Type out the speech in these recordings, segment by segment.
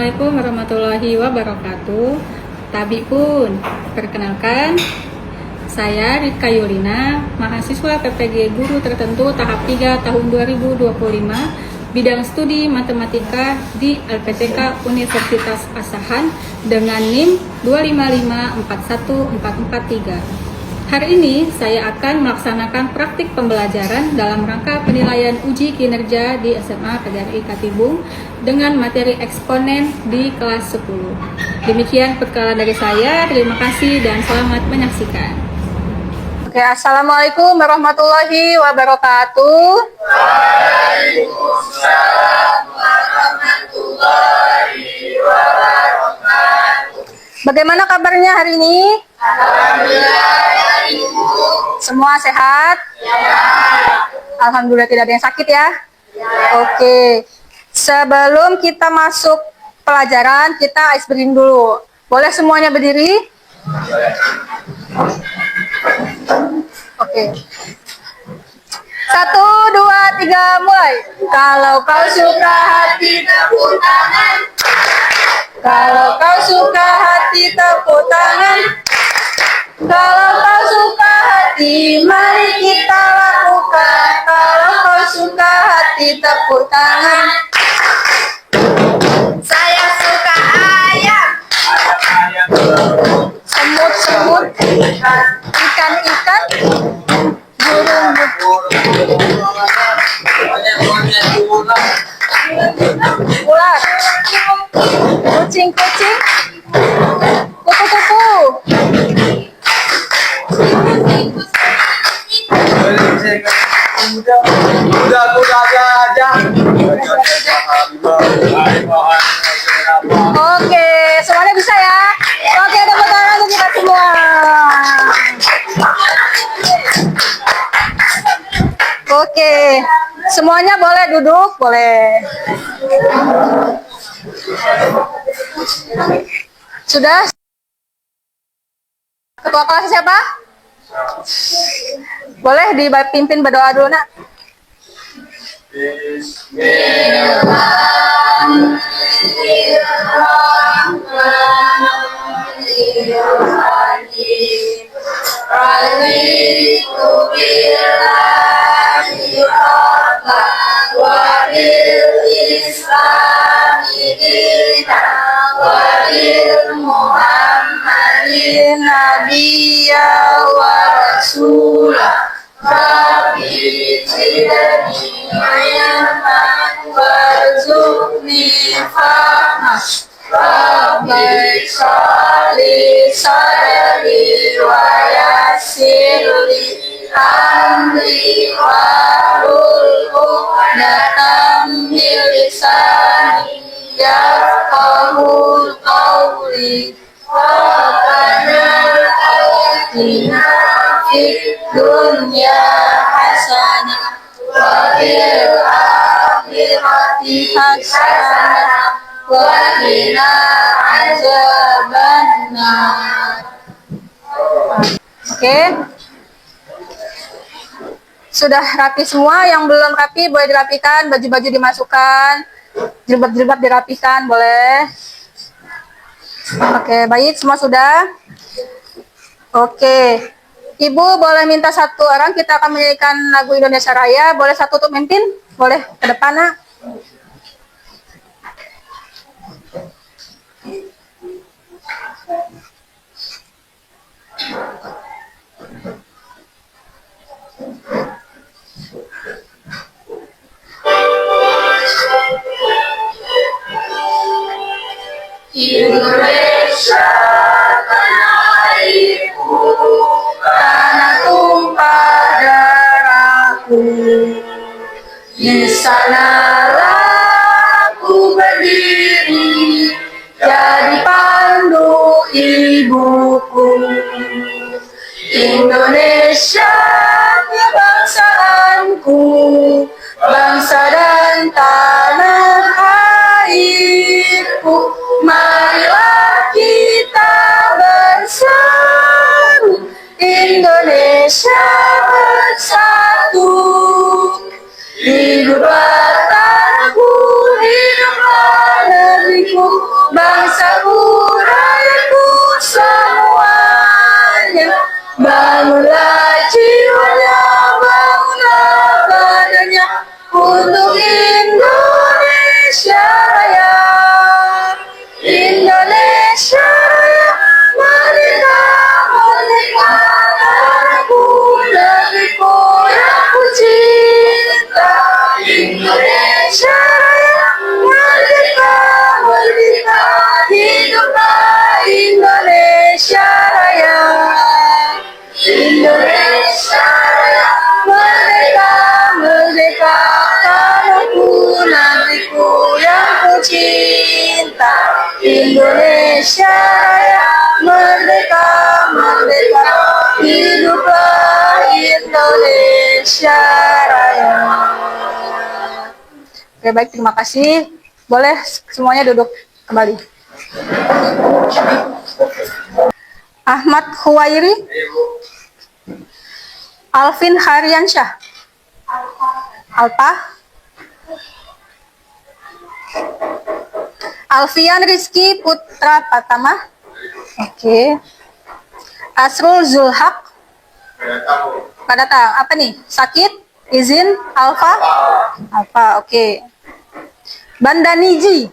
Assalamualaikum warahmatullahi wabarakatuh. Tabi pun, perkenalkan, saya Rika Yulina, mahasiswa PPG Guru Tertentu tahap 3 tahun 2025, bidang studi matematika di LPTK Universitas Asahan dengan NIM 255141443. Hari ini saya akan melaksanakan praktik pembelajaran dalam rangka penilaian uji kinerja di SMA PGRI Katibung dengan materi eksponen di kelas 10. Demikian perkenalan dari saya, terima kasih dan selamat menyaksikan. Oke, Assalamualaikum warahmatullahi wabarakatuh. Waalaikumsalam warahmatullahi wabarakatuh. Bagaimana kabarnya hari ini? Alhamdulillah, Ibu. Semua sehat? Ya. Alhamdulillah tidak ada yang sakit ya? Oke. Sebelum kita masuk pelajaran, kita ice breathing dulu. Boleh semuanya berdiri? Oke. 1, 2, 3, mulai. Kalau kau suka hati, tepuk tangan. Kalau kau suka hati, tepuk tangan. Kalau kau suka hati, mari kita lakukan. Kalau kau suka hati, tepuk tangan. Saya suka ayam. Semut-semut, ikan-ikan, burung-burung, ular, kucing-kucing, kupu-kupu. Oke, semuanya bisa ya? Oke, tepuk tangan untuk kita semua. Oke, semuanya boleh duduk, boleh. Sudah? Ketua kelas siapa? Boleh dipimpin berdoa dulu, Nak. Nabiya wa rasulah Rabbi zidni ilman warzuqni fahma Rabbi sholli sadri wa yassirli amri wahlul 'uqdatam min lisani yafqahu qawli. Rabbana atina fid dunya hasanah wa fil akhirati hasanah wa qina azabannar. Oke. Sudah rapi semua, yang belum rapi boleh dirapikan, baju-baju dimasukkan, jilbab-jilbab dirapikan, boleh. Oke, baik, semua sudah? Oke. Ibu boleh minta satu orang, kita akan menyanyikan lagu Indonesia Raya. Boleh satu untuk memimpin? Boleh, ke depan, Nak. Indonesia tanah airku, tanah tumpah darahku. Di sanalah aku berdiri, jadi pandu ibuku. Indonesia kebangsaanku, bangsa dan tanah airku. Marilah kita bersatu, Indonesia bersatu. Hiduplah tanahku, hiduplah negeriku, cinta Indonesia Raya, merdeka, merdeka, hiduplah Indonesia Raya. Oke, baik, terima kasih. Boleh semuanya duduk kembali. Ahmad Huwairi, Alvin Haryansyah, Alpa, Alfian Rizky Putra Pratama, oke. Asrul Zulhaq, pada datang. Apa nih? Sakit? Izin? Alfa? Alfa, oke. Bandaniji,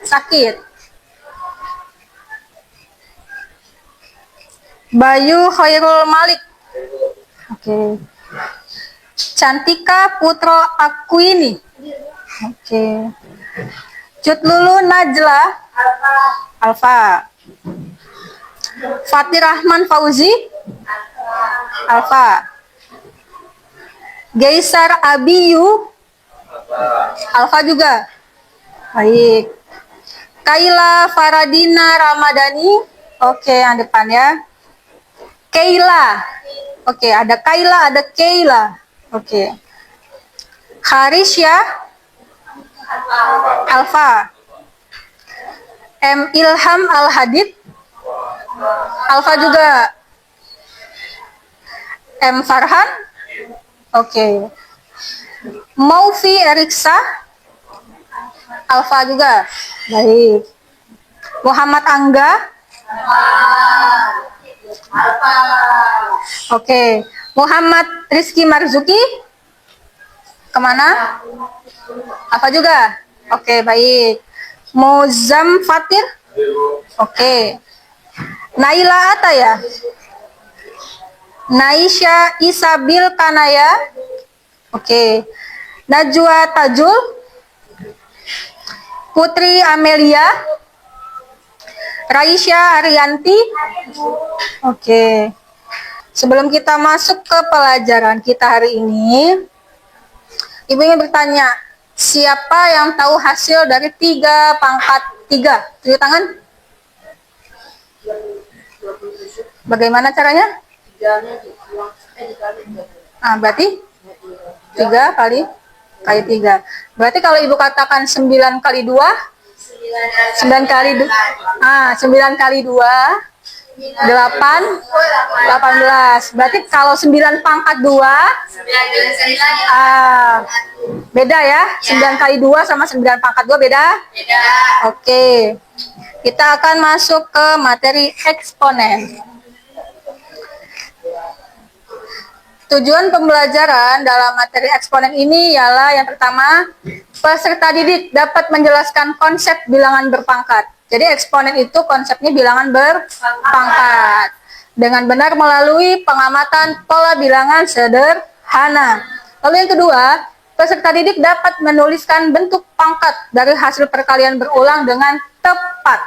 sakit. Bayu Khairul Malik, oke. Cantika Putro Akuini, oke. Cut Lulu Najla, Alfa. Fatir Rahman Fauzi, Alfa. Geisar Abiyu, Alfa juga. Baik. Kaila Faradina Ramadhani, oke, yang depan ya. Kaila, oke, ada Kaila, ada Kaila, oke. Harisya, Alfa. M. Ilham Al-Hadid, Alfa juga. M. Farhan, oke. Maufi Eriksa, Alfa juga. Baik. Muhammad Angga, Alfa. Oke. Muhammad Rizky Marzuki, kemana? Alfa juga. Oke, baik. Muzam Fatir, oke. Naila Ataya, Naisha Isabil Kanaya, oke. Najwa Tajul, Putri Amelia, Raisya Arianti, oke. Sebelum kita masuk ke pelajaran kita hari ini, Ibu ingin bertanya, siapa yang tahu hasil dari 3 pangkat 3? Tunjuk tangan. Bagaimana caranya? Berarti 3 kali 3. Berarti kalau Ibu katakan 9 kali 2, 9 kali 2, 8, 18. Berarti kalau 9 pangkat 2, beda ya? 9 kali 2 sama 9 pangkat 2 beda? Beda. Oke. Kita akan masuk ke materi eksponen. Tujuan pembelajaran dalam materi eksponen ini ialah yang pertama, peserta didik dapat menjelaskan konsep bilangan berpangkat. Jadi eksponen itu konsepnya bilangan berpangkat dengan benar melalui pengamatan pola bilangan sederhana. Lalu yang kedua, peserta didik dapat menuliskan bentuk pangkat dari hasil perkalian berulang dengan tepat.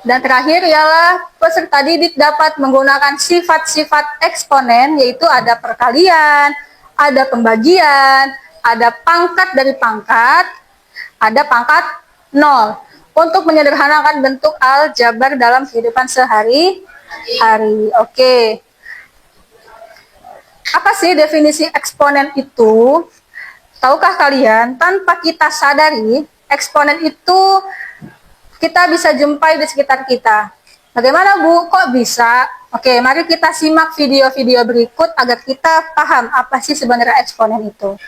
Dan terakhir ialah peserta didik dapat menggunakan sifat-sifat eksponen, yaitu ada perkalian, ada pembagian, ada pangkat dari pangkat, ada pangkat 0. Untuk menyederhanakan bentuk aljabar dalam kehidupan sehari-hari. Oke. Apa sih definisi eksponen itu? Tahukah kalian, tanpa kita sadari, eksponen itu kita bisa jumpai di sekitar kita. Bagaimana, Bu? Kok bisa? Oke, mari kita simak video-video berikut agar kita paham apa sih sebenarnya eksponen itu.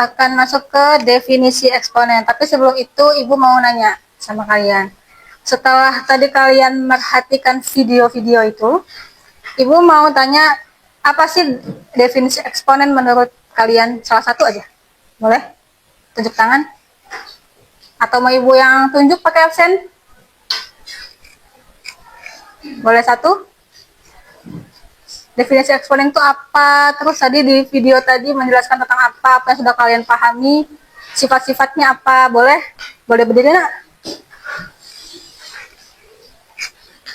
akan masuk ke definisi eksponen. Tapi sebelum itu, Ibu mau nanya sama kalian. Setelah tadi kalian merhatikan video-video itu, Ibu mau tanya, apa sih definisi eksponen menurut kalian? Salah satu aja. Boleh? Tunjuk tangan. Atau mau Ibu yang tunjuk pakai absen? Boleh satu? Definisi eksponen itu apa? Terus tadi di video tadi menjelaskan tentang apa yang sudah kalian pahami. Sifat-sifatnya apa? Boleh? Boleh berdiri, nak?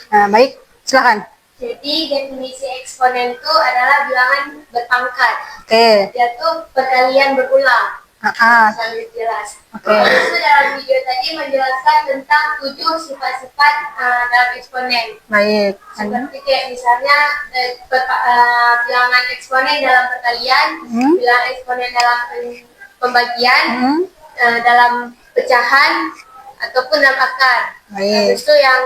Nah, baik. Silakan. Jadi definisi eksponen itu adalah bilangan berpangkat. Oke. Dia tuh perkalian berulang. Sangat jelas. Oke. Itu dalam video tadi menjelaskan tentang 7 sifat-sifat dalam eksponen. Baik. Seperti kayak misalnya bilangan eksponen dalam perkalian, bilangan eksponen dalam pembagian, dalam pecahan ataupun dalam akar. Baik. Habis itu yang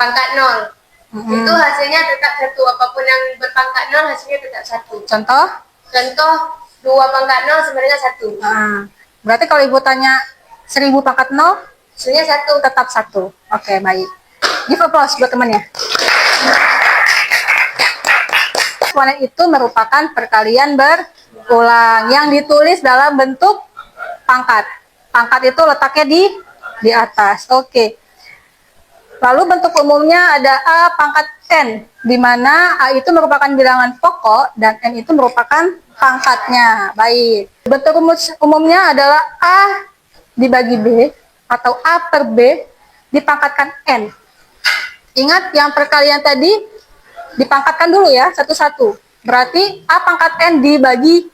pangkat 0. Itu hasilnya tetap 1. Apapun yang berpangkat 0 hasilnya tetap 1. Contoh? Contoh 2 pangkat 0 sebenarnya 1. Berarti kalau Ibu tanya 1000 pangkat 0, Hasilnya 1. tetap 1. Oke, baik. Give applause buat temannya. Eksponen itu merupakan perkalian berulang yang ditulis dalam bentuk pangkat. Pangkat itu letaknya di atas. Oke. Lalu bentuk umumnya ada A pangkat N, di mana A itu merupakan bilangan pokok dan N itu merupakan pangkatnya. Baik. Bentuk umumnya adalah A dibagi B atau A per B dipangkatkan N. Ingat yang perkalian tadi dipangkatkan dulu ya, satu-satu. Berarti A pangkat N dibagi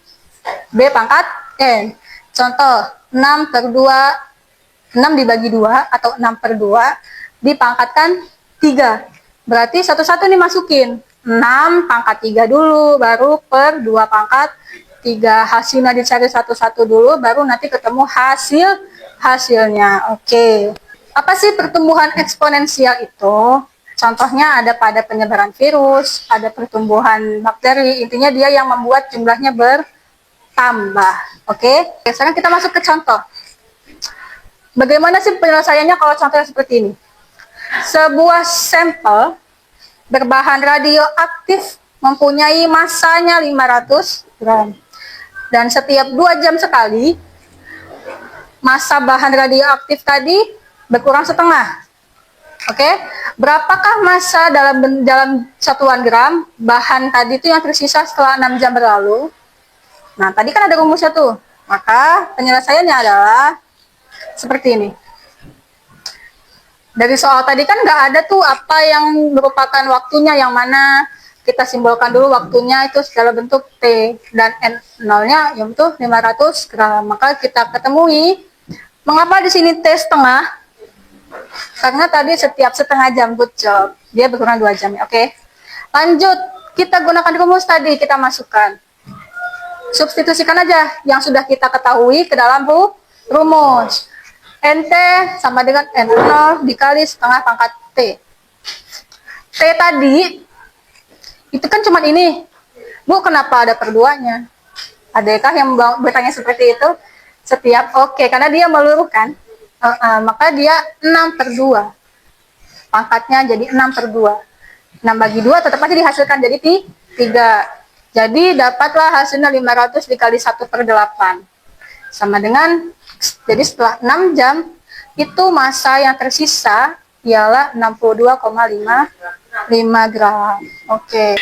B pangkat N. Contoh, 6 per 2, 6 dibagi 2 atau 6 per 2 dipangkatkan 3. Berarti satu-satu nih masukin. 6 pangkat 3 dulu, baru per 2 pangkat 3. Hasilnya dicari satu-satu dulu, baru nanti ketemu hasilnya. Oke. Apa sih pertumbuhan eksponensial itu? Contohnya ada pada penyebaran virus, ada pertumbuhan bakteri. Intinya dia yang membuat jumlahnya bertambah. Oke. Sekarang kita masuk ke contoh. Bagaimana sih penyelesaiannya kalau contohnya seperti ini? Sebuah sampel berbahan radioaktif mempunyai masanya 500 gram. Dan setiap 2 jam sekali, massa bahan radioaktif tadi berkurang setengah. Oke, berapakah massa dalam satuan gram bahan tadi itu yang tersisa setelah 6 jam berlalu? Nah, tadi kan ada rumusnya tuh. Maka penyelesaiannya adalah seperti ini. Dari soal tadi kan nggak ada tuh apa yang merupakan waktunya yang mana. Kita simbolkan dulu waktunya itu segala bentuk T. Dan N0-nya yaitu 500 gram. Maka kita ketemui, mengapa di sini T setengah? Karena tadi setiap setengah jam, good job. Dia berkurang 2 jam ya, oke. Lanjut, kita gunakan rumus tadi, kita masukkan. Substitusikan aja yang sudah kita ketahui ke dalam rumus. NT sama dengan N0 dikali setengah pangkat T. T tadi, itu kan cuma ini. Bu, kenapa ada per 2-nya? Adakah yang bertanya seperti itu? Setiap, oke, karena dia meluruhkan. Maka dia 6 per 2. Pangkatnya jadi 6 per 2. 6 bagi 2 tetap aja dihasilkan jadi 3. Jadi dapatlah hasilnya 500 dikali 1 per 8. Sama dengan, jadi setelah 6 jam, itu massa yang tersisa ialah 62,5 gram. Oke.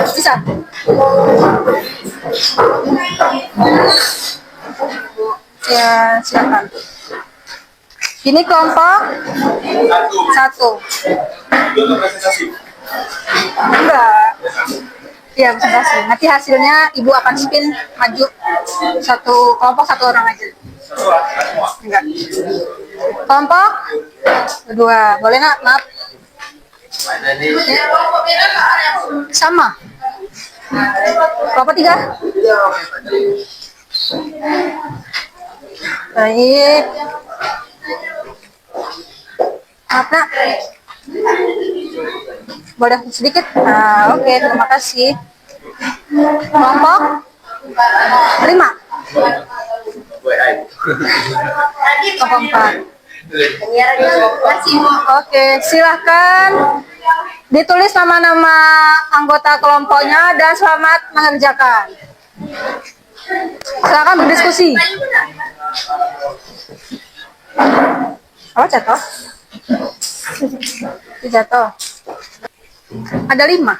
Bisa. Ya, silakan. Ini kelompok satu. Enggak. Iya, presentasi. Nanti hasilnya ibu akan spin maju satu kelompok satu orang aja. Enggak. Kelompok kedua. Boleh nak? Maaf. Sama. Kelompok tiga. Baik. Maaf nak. Boleh sedikit? Nah, oke, terima kasih. Kelompok 5. Kelompok 4. Oke, silahkan ditulis nama-nama anggota kelompoknya dan selamat mengerjakan. Silahkan berdiskusi. Oh, jatuh. Jatuh. Ada 5.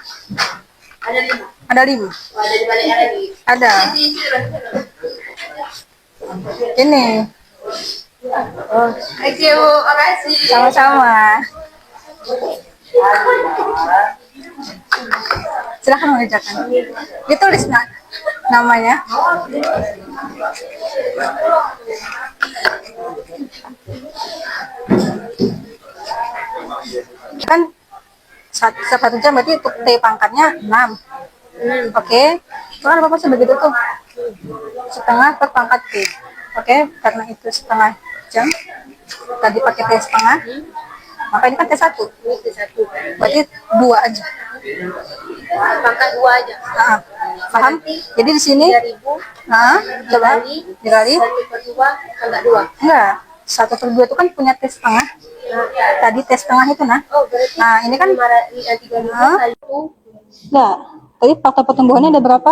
Ada 5. Ada 5. Oh, ada di baliknya lagi. Ada. Ini. Oh, Oke, Bu. Makasih. sama-sama. Silahkan mengerjakan. Ditulis nak namanya. Kan satu jam berarti untuk T pangkatnya 6. Oke. Kan apa sebegitu tuh? Setengah per pangkat T. Oke, karena itu setengah jam. Tadi pakai T setengah. Maka ini kan T1. Berarti 2 aja. Pangkat 2 aja. Nah, paham? Jadi di sini 3.000. nah, coba dikali 1/2 pangkat 2. enggak. 1/2 itu kan punya T setengah. Tadi T setengah itu nah. Oh, berarti Nah, ini kan 3.000 Hah? kali 2. enggak. Tadi faktor pertumbuhannya ada berapa?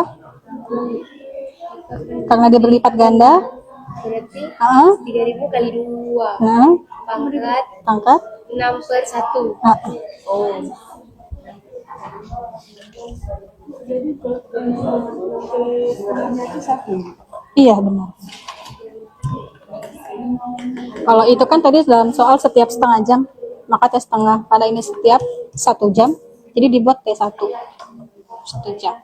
Karena dia berlipat ganda. Berarti Heeh. 3.000 kali 2. Nah, Pangkat angkat. 6/1. Nah, Oh. iya benar. Kalau itu kan tadi dalam soal setiap setengah jam, maka T setengah. Pada ini setiap 1 jam, jadi dibuat T1. 1 jam.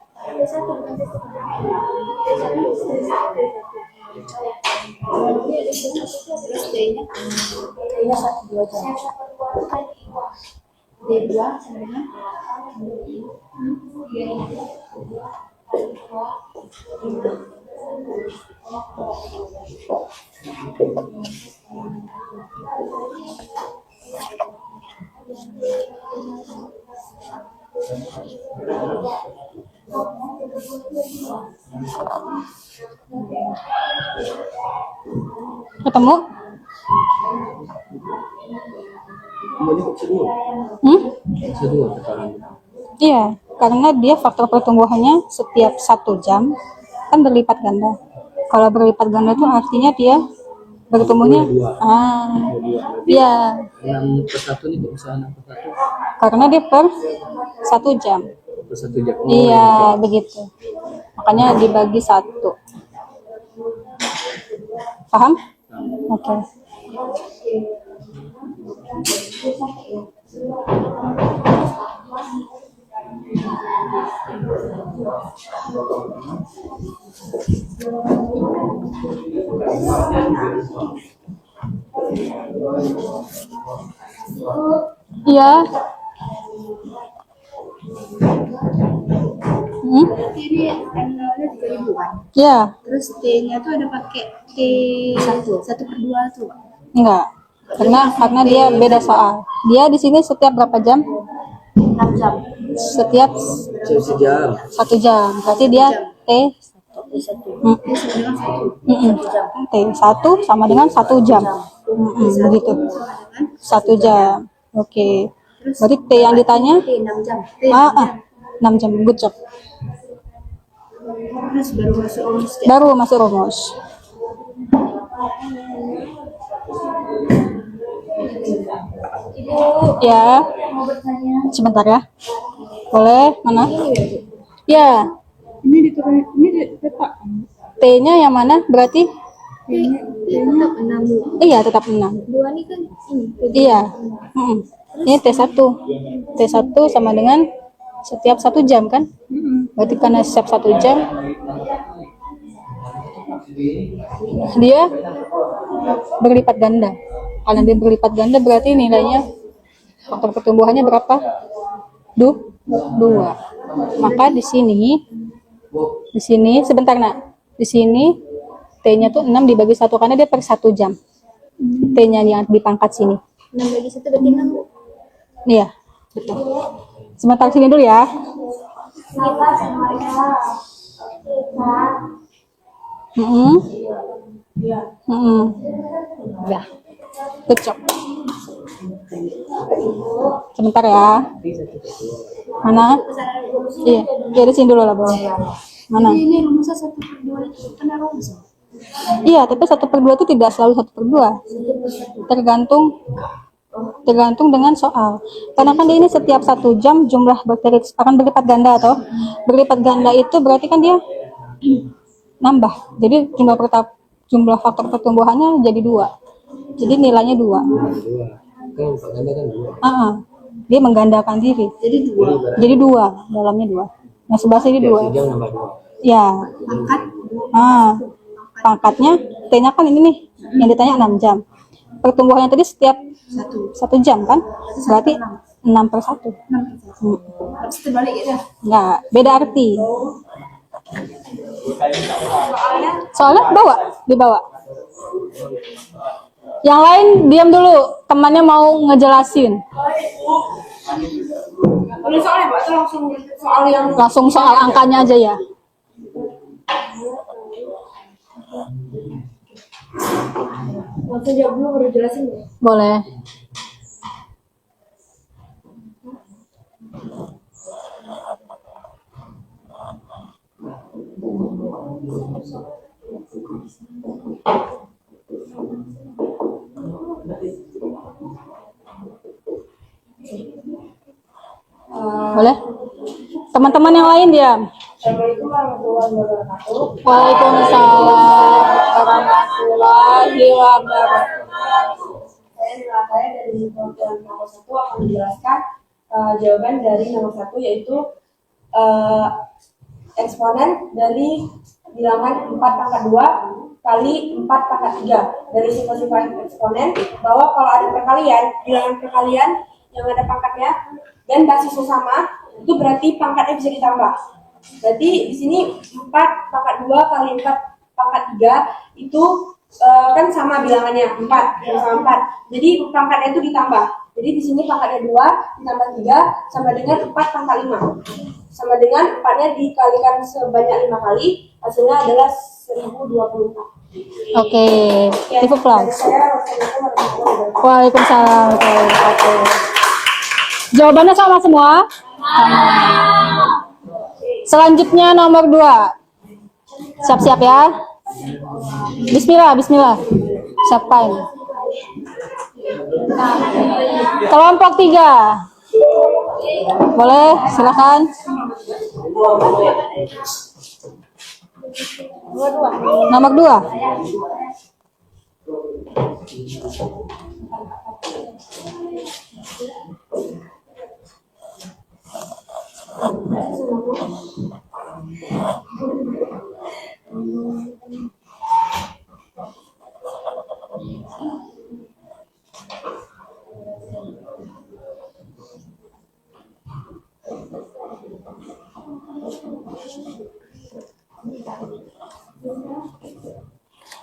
Ketemu? Iya, karena dia faktor pertumbuhannya setiap 1 jam kan berlipat ganda. Kalau berlipat ganda itu artinya dia bertumbuhnya iya. 6/1 nih kok bisa 6/1 Karena dia per 1 jam. per 1 jam. Oh, Iya, begitu. Makanya dibagi 1. Paham? Oke. Iya. Ini M0-nya 3.000 kan? Iya. Terus T-nya tuh ada pakai T1/2 tuh. Enggak. Karena dia beda soal. Dia di sini setiap berapa jam? 6 jam. Setiap sejam. 1 jam. Berarti dia T T1. Mm. T sama dengan 1. Mm-mm. T1 sama dengan 1 jam. Begitu. 1 jam. Oke. Berarti T yang ditanya T 6 jam. T 6 jam. Good job. Terus baru masuk rumus ya. Baru masuk rumus. Ibu Ya, mau bertanya. sebentar ya. Boleh, mana? Ya. Ini diturun, ini diletak. T-nya yang mana? Berarti? Tetap 6. Iya, tetap 6. 2 ini kan ini. Iya. Ini T1. T1 sama dengan setiap 1 jam kan? Berarti karena setiap 1 jam dia berlipat ganda. Karena dia berlipat ganda berarti nilainya faktor pertumbuhannya berapa? 2. Maka di sini sebentar nak. Di sini T-nya tuh 6 dibagi 1 karena dia per 1 jam. T-nya yang dipangkat sini. 6 bagi 1 berarti 6. Iya, betul. Sebentar sini dulu ya. Ya, good job. Sebentar ya. Mana? Iya, dari sini dulu lah, Bro. Mana? Ini rumusnya 1/2 itu kan rumus. Iya, tapi 1/2 itu tidak selalu 1/2. Tergantung dengan soal. Karena kan dia ini setiap 1 jam jumlah bakteri akan berlipat ganda atau berlipat ganda itu berarti kan dia nambah. Jadi jumlah faktor pertumbuhannya jadi 2. Jadi nilainya 2. Kan Pak Ganda kan 2. Dia menggandakan diri. Jadi 2, dalamnya 2. Yang sebelah sini 2. Sejam nambah 2. Ya. Pangkatnya T-nya kan ini nih. Yang ditanya 6 jam. Pertumbuhannya tadi setiap 1 jam kan? Berarti 6/1. Habis terbalik ya. Enggak, beda arti. Soalnya dibawa. Yang lain diam dulu, temannya mau ngejelasin. Soalnya Pak, itu langsung soal yang Langsung soal angkanya aja ya. langsung jawab dulu baru jelasin ya. Boleh. Boleh? Teman-teman yang lain diam. Assalamualaikum warahmatullahi wabarakatuh. Waalaikumsalam warahmatullahi wabarakatuh. Saya Nilataya dari Kementerian nomor 1 akan menjelaskan jawaban dari nomor 1 yaitu eksponen dari bilangan 4/2 kali 4/3 dari sifat-sifat eksponen bahwa kalau ada perkalian, bilangan perkalian yang ada pangkatnya dan basisnya sama, itu berarti pangkatnya bisa ditambah. Berarti di sini 4/2 kali 4/3 itu kan sama bilangannya 4 sama 4. Jadi pangkatnya itu ditambah. Jadi di sini pangkatnya 2 ditambah 3 sama dengan 4/5. Sama dengan 4-nya dikalikan sebanyak 5 kali, hasilnya adalah 1024. Oke, tipe plus. Saya Wassalamualaikum warahmatullahi wabarakatuh. Waalaikumsalam warahmatullahi wabarakatuh. Jawabannya sama semua? Selanjutnya nomor 2. Siap-siap ya. Bismillah. Siapa ini? Kelompok 3. Boleh, silakan. Nomor 2.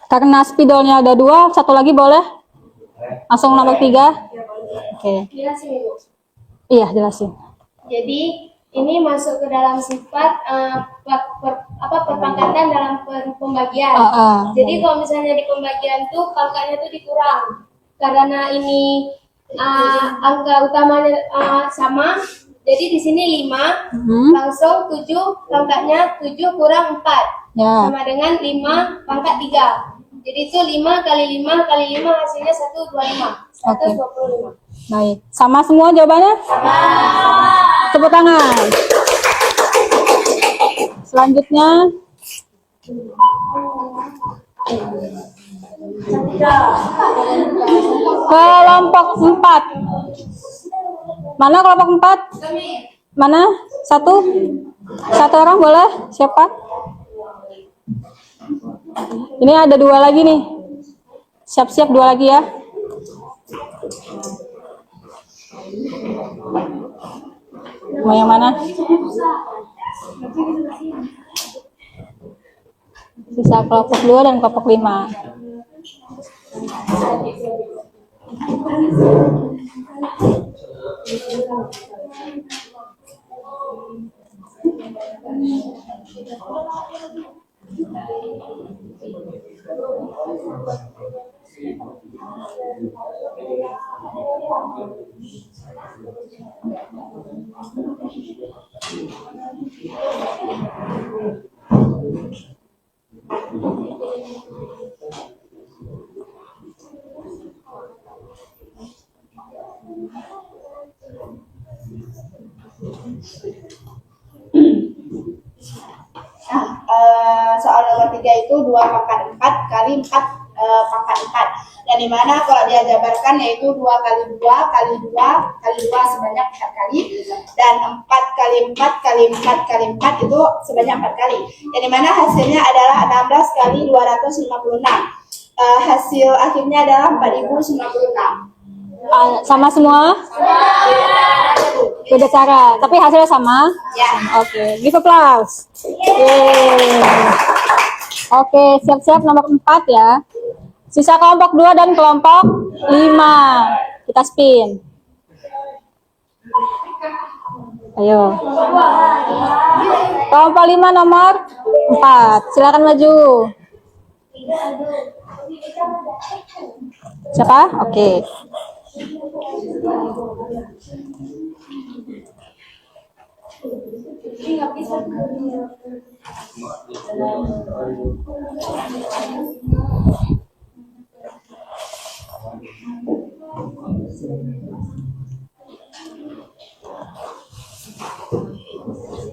Karena spidolnya ada 2, satu lagi boleh? Langsung nomor 3. Oke. Jelasin Ibu. Iya, jelasin. Jadi ini masuk ke dalam sifat perpangkatan dalam pembagian. Jadi kalau misalnya di pembagian tuh pangkatnya tuh dikurang karena ini angka utamanya sama. Jadi di sini 5 langsung 7 pangkatnya 7 kurang 4 Ya. sama dengan 5 pangkat 3. Jadi itu 5 kali 5 kali 5 hasilnya 125. 125. Baik. Sama semua jawabannya? Sama. tepuk tangan. Selanjutnya kelompok 4. Mana kelompok 4? Mana? Satu orang boleh? Siapa? Ini ada 2 lagi nih. Siap-siap 2 lagi ya. Mau yang mana? Sisa kelompok 2 dan kelompok 5. Soal nomor 3 itu 2 pangkat 4 kali 4 pangkat 4. Yang dimana kalau dia jabarkan yaitu 2 kali 2 kali 2 kali 2 sebanyak 4 kali, dan 4 kali 4 kali 4 kali 4 itu sebanyak 4 kali. Yang dimana hasilnya adalah 16 kali 256. Hasil akhirnya adalah 4056. Sama semua? Beda cara, tapi hasilnya sama? Ya. Oke, give applause. Yeay. Oke, siap-siap nomor 4 ya. Sisa kelompok 2 dan kelompok 5. Kita spin. Ayo. Kelompok 5 nomor 4. Silakan maju. Siapa? Oke.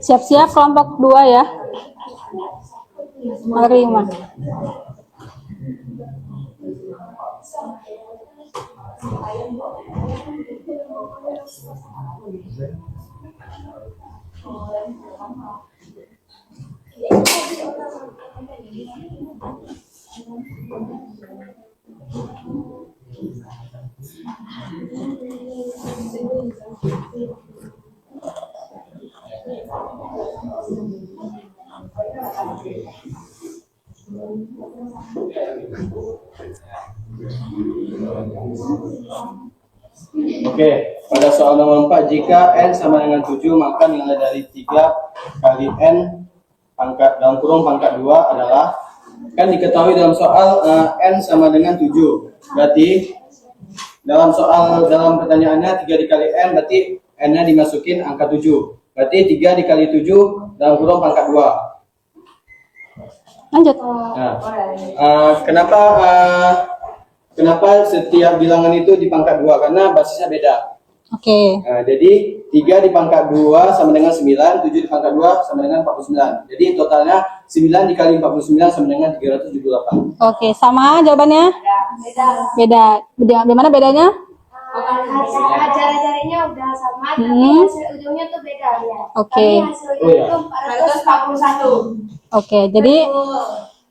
Siap-siap kelompok 2 ya. Menerima. Oke, pada soal nomor 4, jika N sama dengan 7, maka nilai dari 3 kali N pangkat dalam kurung pangkat 2 adalah, kan diketahui dalam soal N sama dengan 7. Berarti dalam pertanyaannya 3 dikali N, berarti N-nya dimasukin angka 7. Berarti 3 dikali 7 dalam kurung pangkat 2. Lanjut. Nah, kenapa setiap bilangan itu di pangkat 2? Karena basisnya beda. Oke. Nah, jadi 3 di pangkat 2 sama dengan 9, 7 di pangkat 2 sama dengan 49. Jadi totalnya 9 dikali 49 sama dengan 378. Oke, sama jawabannya? Beda. Bagaimana bedanya? Cara-caranya udah sama, tapi hasil ujungnya tuh beda ya. Oke. Tapi hasilnya itu 441. Oke, jadi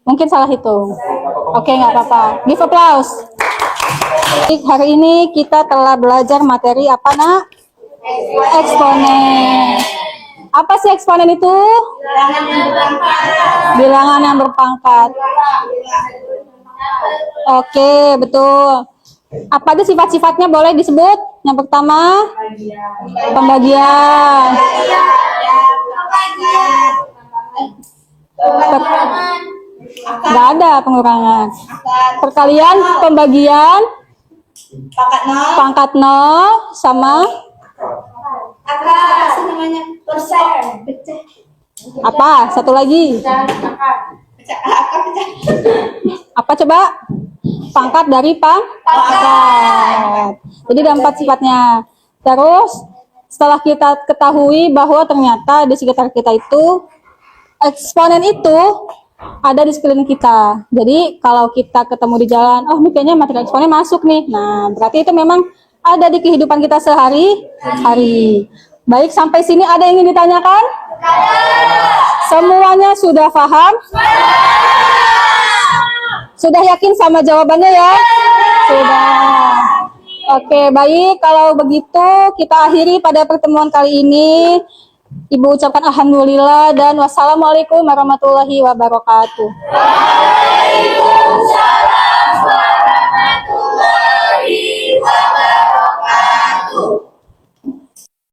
mungkin salah hitung. Oke, nggak apa-apa. Give applause. Hari ini kita telah belajar materi apa, Nak? Eksponen. Apa sih eksponen itu? Bilangan yang berpangkat. Oke, betul. Apa aja sifat-sifatnya boleh disebut? Yang pertama, pembagian. Nggak ada pengurangan. Perkalian, pembagian, pangkat 0 sama apa? Satu lagi. Apa coba? Pangkat dari pangkat. Jadi ada 4 sifatnya. Terus setelah kita ketahui bahwa ternyata di sekitar kita itu eksponen itu ada di sekeliling kita. Jadi kalau kita ketemu di jalan, oh ini kayaknya materi eksponen masuk nih. Nah, berarti itu memang ada di kehidupan kita sehari-hari. Baik, sampai sini ada yang ingin ditanyakan? Semuanya sudah paham? Sudah yakin sama jawabannya ya? Sudah. Oke, baik. Kalau begitu kita akhiri pada pertemuan kali ini. Ibu ucapkan alhamdulillah dan wassalamualaikum warahmatullahi wabarakatuh. Waalaikumsalam.